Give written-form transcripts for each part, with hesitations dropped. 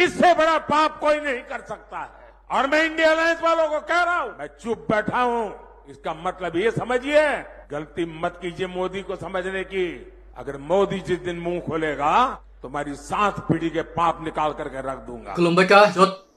इससे बड़ा पाप कोई नहीं कर सकता है। और मैं इंडिया अलायंस वालों को कह रहा हूं, मैं चुप बैठा हूं, इसका मतलब ये समझिए, गलती मत कीजिए मोदी को समझने की। अगर मोदी जिस दिन मुंह खोलेगा तुम्हारी 7 पीढ़ी के पाप निकाल करके रख दूंगा। Kulumbeka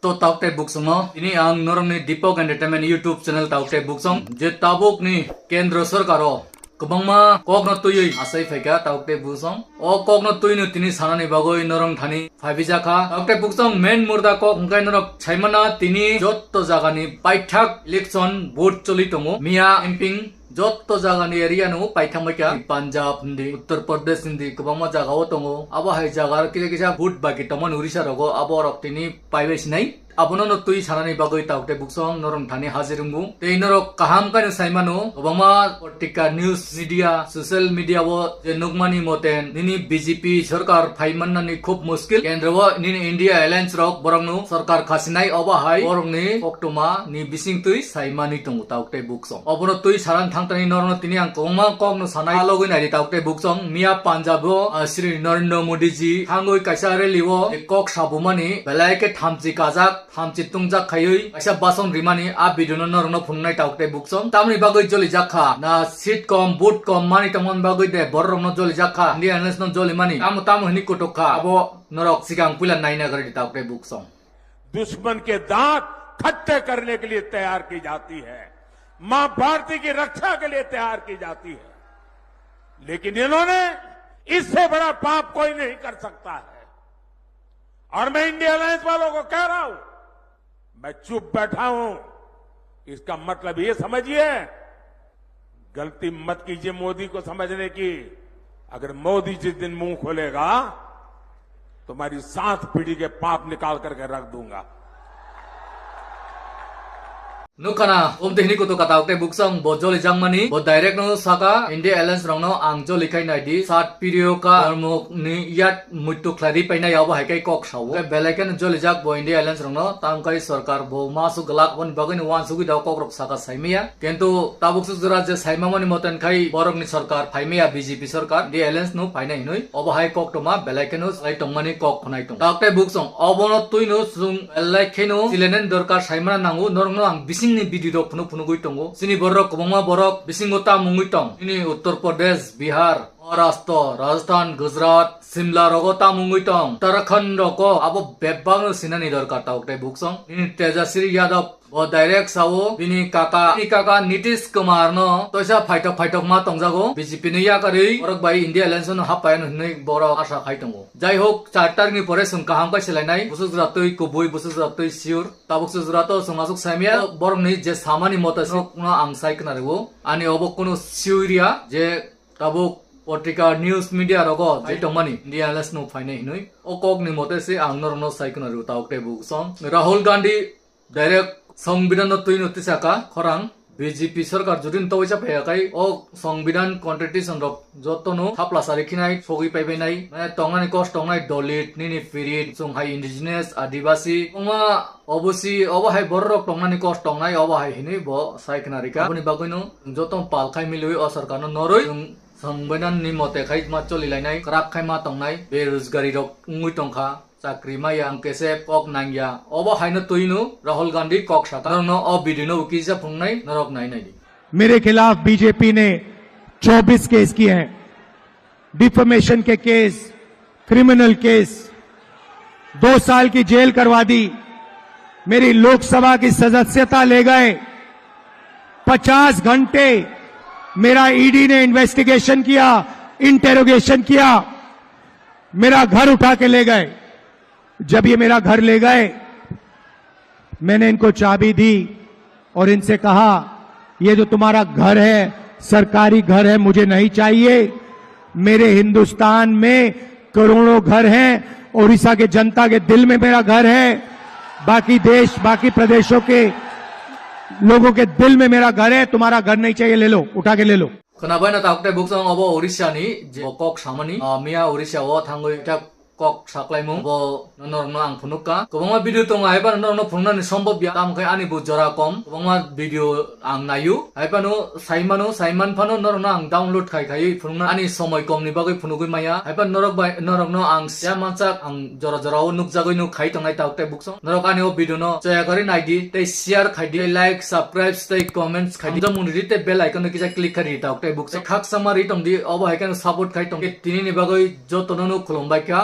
to taukte buksong no ini ang norong ni Dipok Entertainment YouTube channel taukte buksong je tabuk ni kendra sarkaro kubangma kokno tuyui asai phaika taukte buksong o kokno tuyinu tini sanani bagoi norong thani phabijaka taukte buksong main murda kok hungkai norok chaimana tini jotto jagani paithak election vote choli tongo mia imping jotto jagani area no paithamaika Punjab hindi Uttar Pradesh hindi kubangma jaga o tongo abo hai jaga kisa vote bagi tomon Orissa rogo abo rok tini paibesh nai abono no tui sanani bagoi taukte buksong norong thani hajirungu tei norok kaham kainu saimano kubangma politika news media social media wo je nugmani moten nini BJP sarkar phaimanani khub muskil kendra wo nini India Alliance rok borongnu sarkar khasinai abo hai borongni oktoma ni bising tui saimani tongu taukte buksong abono tui saran thangtani norong tini ang kongma kokno sanai alogoi nai taukte buksong mia Punjab wo Shri Narendra Modi ji hangoi kaisa rally wo kok sabumani belaike thamchi kajak thamchi tungjak khayoi kaisa basong rimani a video no norong no phungnai taukte buksong tamni bagoi joli jakha na seat kom boot kom mani tamon bagoi de borrong no joli jakha India Alliance no joli mani tamu hini kotokha abo norok sikang pulan naina gari taukte buksong दुश्मन के दांत खट्टे करने के लिए तैयार की जाती है, मां भारती की रक्षा के लिए तैयार की जाती है, लेकिन इन्होंने इससे बड़ा पाप कोई नहीं कर सकता है। और मैं इंडिया अलायंस वालों को कह रहा हूं, मैं चुप बैठा हूं, इसका मतलब ये समझिए, गलती मत कीजिए मोदी को समझने की। अगर मोदी जिस दिन मुंह खोलेगा तुम्हारी 7 पीढ़ी के पाप निकाल करके रख दूंगा। Nukana tehni koto kataukte buksong bo joli jangmani bo direct no saka India Alliance rong no ang joli kai nai di sat video ka mok ni yat mutu khlari paina yawa hai kai kok saw ke belaken joli jak bo India Alliance rong no tam kai sarkar bo masu galak bon bagin wan sugi da kok rok saka saimia kento tabuk su jura je saimamani moten kai borok ni sarkar phaimia BJP sarkar India Alliance no phainai hinoi obo hai kok toma belaken no sai tongmani kok khonai tong takte buksong obono tuino sung elakeno silenen dorkar saimana nangu norong no ang bising ni video dok punu goi tongo sini borok kubangma borok bisingota mungui tong ini Uttar Pradesh Bihar Maharashtra Rajasthan Gujarat Simla rogota mungui tong Uttarakhand roko abo bebang sinani dorkar taukte buksong ini Tejaswi Yadav bo direct sawo bini kaka Nitish Kumar no toisa phaitok ma tongjago BJP ni yakari borok bai India Alliance no hapayan hnoi borok asha khai tongo jai hok 4 tarik ni pore sung kaham kai selainai busuk ratoi kubui busuk ratoi siur tabuk su rato sungasuk saimia borok ni je samani motasok no ang sai kana rego ani obok kono siuria je tabuk politika news media rogo je tongmani India Alliance no phainai hinoi okok ni motese ang norno sai kana ru taukte buksong Rahul Gandhi direct সংবিধান তৈরি হতেছাকা খরাং BJP সরকার যদিন তৈছা পেয়াকাই ও সংবিধান কন্ট্রিটিউশন rock যতনো থাপলা সারিখিনাই সগি পাইবে নাই মানে টংনানি কষ্ট টংনাই দলিত নিনি period সংহাই indigenous আদিবাসী ওমা অবসি অবহাই বড়রক টংনানি কষ্ট টংনাই অবহাই হিনি ব সাইকনারিকা বনি বাগইনো যত পালখাই মিলুই অ সরকারনো নরই সংবিধান नि मते खाइ मा चलिलायनाय क्राब खाइमा तंनाय बेरोजगारी रक उंगुइ तंखा चाकरी माया अंकेसे कक नांगिया अबो हाइनो तुइनु राहुल गांधी कक साता न अ बिदिनो उकिजा फुंगनाय नरक नाय नाय मेरे खिलाफ बीजेपी ने 24 केस किए हैं, डिफेमेशन के केस, क्रिमिनल केस, 2 साल की जेल करवा दी, मेरी लोकसभा की सदस्यता ले गए, 50 घंटे मेरा ईडी ने इन्वेस्टिगेशन किया, इंटेरोगेशन किया, मेरा घर उठा के ले गए। जब ये मेरा घर ले गए मैंने इनको चाबी दी और इनसे कहा ये जो तुम्हारा घर है सरकारी घर है, मुझे नहीं चाहिए। मेरे हिंदुस्तान में करोड़ों घर हैं, ओडिशा के जनता के दिल में मेरा घर है, बाकी देश बाकी प्रदेशों के लोगों के दिल में मेरा घर है। तुम्हारा घर नहीं चाहिए, ले लो, उठा के ले लो। खोनाबाय ना ताकते बुक्सं अबो ओडिशा नि जे कक सामानि मिया ओडिशा ओ थांगoi kok saklai mo bo norong no ang punuka kobangma video tong haipa norong no punna ni sombob ya tam kai ani bu jora kom kobangma video ang nayu haipa no saiman phano norong no ang download kai punna ani somoi kom ni bagoi punugoi maya haipa norong no ang sia manchak ang jora o nukjagoi nu khai tongai taukte buksong norok ani o video no chaya kari naidi te share khai di like subscribe stay comments khai di jamuni rite bell icon ki ja click kari taukte buksong khak samari tong di obo haikan support khai tong tini ni bagoi jotono nu khulombai ka